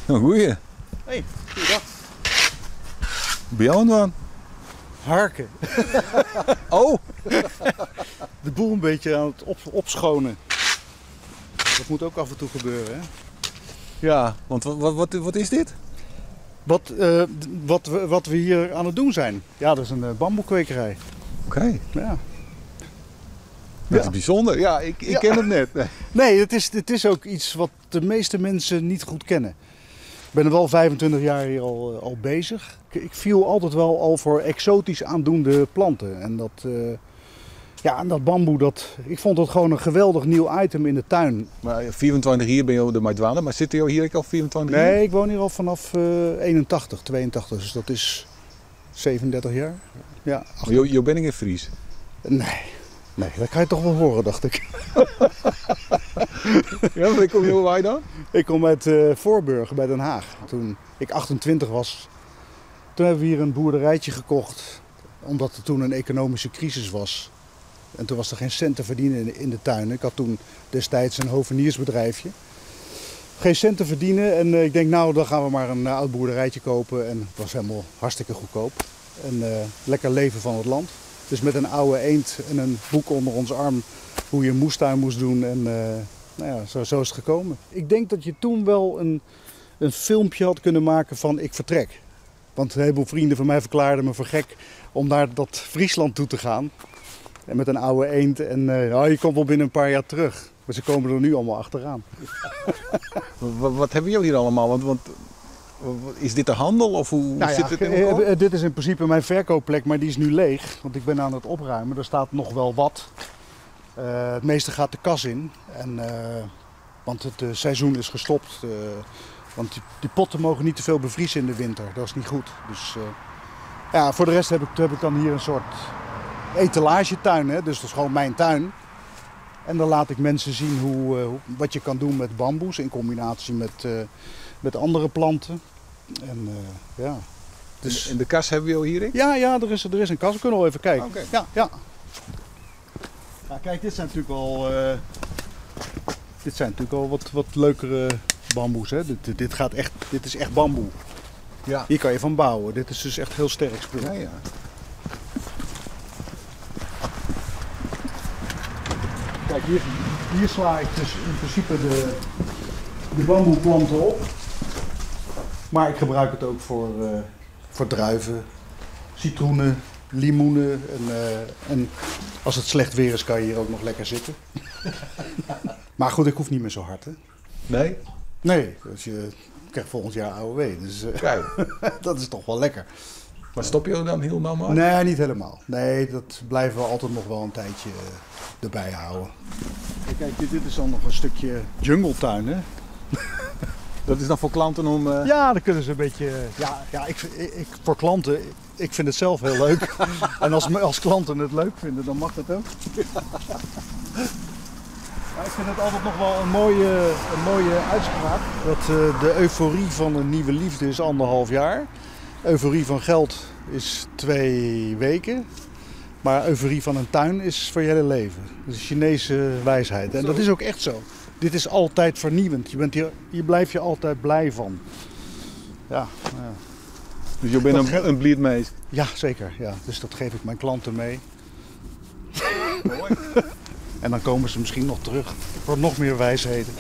Een goeie. Hey, goeiedag. Ben jou aan? Harken. Oh! De boel een beetje aan het opschonen. Dat moet ook af en toe gebeuren, hè? Ja, want wat is dit? Wat we hier aan het doen zijn. Ja, dat is een bamboekwekerij. Oké. Ja. Dat is bijzonder. Ja, ik ken het net. Nee, het is ook iets wat de meeste mensen niet goed kennen. Ik ben er wel 25 jaar hier al bezig. Ik viel altijd wel al voor exotisch aandoende planten. En dat bamboe, ik vond het gewoon een geweldig nieuw item in de tuin. Maar 24 hier ben je de Maidwana, maar zit je hier al 24 jaar? Nee, ik woon hier al vanaf 81, 82, dus dat is 37 jaar. Ja, Je bent in Fries? Nee, dat kan je toch wel horen, dacht ik. Ja, maar kom je hoe waar dan? Ik kom uit Voorburg bij Den Haag. Toen ik 28 was, toen hebben we hier een boerderijtje gekocht. Omdat er toen een economische crisis was. En toen was er geen cent te verdienen in de tuin. Ik had toen destijds een hoveniersbedrijfje. Geen cent te verdienen en ik denk nou dan gaan we maar een oud boerderijtje kopen. En het was helemaal hartstikke goedkoop. En lekker leven van het land. Dus met een oude eend en een boek onder ons arm hoe je een moestuin moest doen. En nou ja, zo is het gekomen. Ik denk dat je toen wel een filmpje had kunnen maken van ik vertrek. Want een heleboel vrienden van mij verklaarden me voor gek om naar dat Friesland toe te gaan. En met een oude eend en je komt wel binnen een paar jaar terug. Maar ze komen er nu allemaal achteraan. Wat hebben jullie hier allemaal? Want is dit de handel of hoe zit het in elkaar? Dit is in principe mijn verkoopplek, maar die is nu leeg. Want ik ben aan het opruimen. Er staat nog wel wat. Het meeste gaat de kas in. Want het seizoen is gestopt. Want die potten mogen niet te veel bevriezen in de winter. Dat is niet goed. Dus voor de rest heb ik dan hier een soort etalagetuin. Hè? Dus dat is gewoon mijn tuin. En dan laat ik mensen zien wat je kan doen met bamboes in combinatie met andere planten. En ja. Dus in de kas hebben we al hierin? Ja, er is een kas. We kunnen wel even kijken. Okay. Ja. Nou, kijk, dit zijn natuurlijk al wat leukere bamboes. Hè? Dit is echt bamboe. Ja. Hier kan je van bouwen. Dit is dus echt heel sterk spul. Ja. Kijk, hier sla ik dus in principe de bamboeplanten op. Maar ik gebruik het ook voor druiven, citroenen, limoenen. En als het slecht weer is, kan je hier ook nog lekker zitten. Maar goed, ik hoef niet meer zo hard, hè? Nee? Nee, dus je krijgt volgend jaar AOW. Dus dat is toch wel lekker. Maar stop je dan helemaal maar? Nee, niet helemaal. Nee, dat blijven we altijd nog wel een tijdje erbij houden. Kijk, dit is dan nog een stukje jungletuin, hè? Dat is dan voor klanten om... Ja, dan kunnen ze een beetje... voor klanten, ik vind het zelf heel leuk. En als klanten het leuk vinden, dan mag dat ook. Ja, ik vind het altijd nog wel een mooie uitspraak. Dat de euforie van een nieuwe liefde is 1,5 jaar. Euforie van geld is 2 weken. Maar euforie van een tuin is voor je hele leven. Dat is Chinese wijsheid. En dat is ook echt zo. Dit is altijd vernieuwend. Hier blijf je altijd blij van. Ja. Dus je bent een bliedmeest? Ja, zeker. Ja. Dus dat geef ik mijn klanten mee. Mooi. En dan komen ze misschien nog terug voor nog meer wijsheden.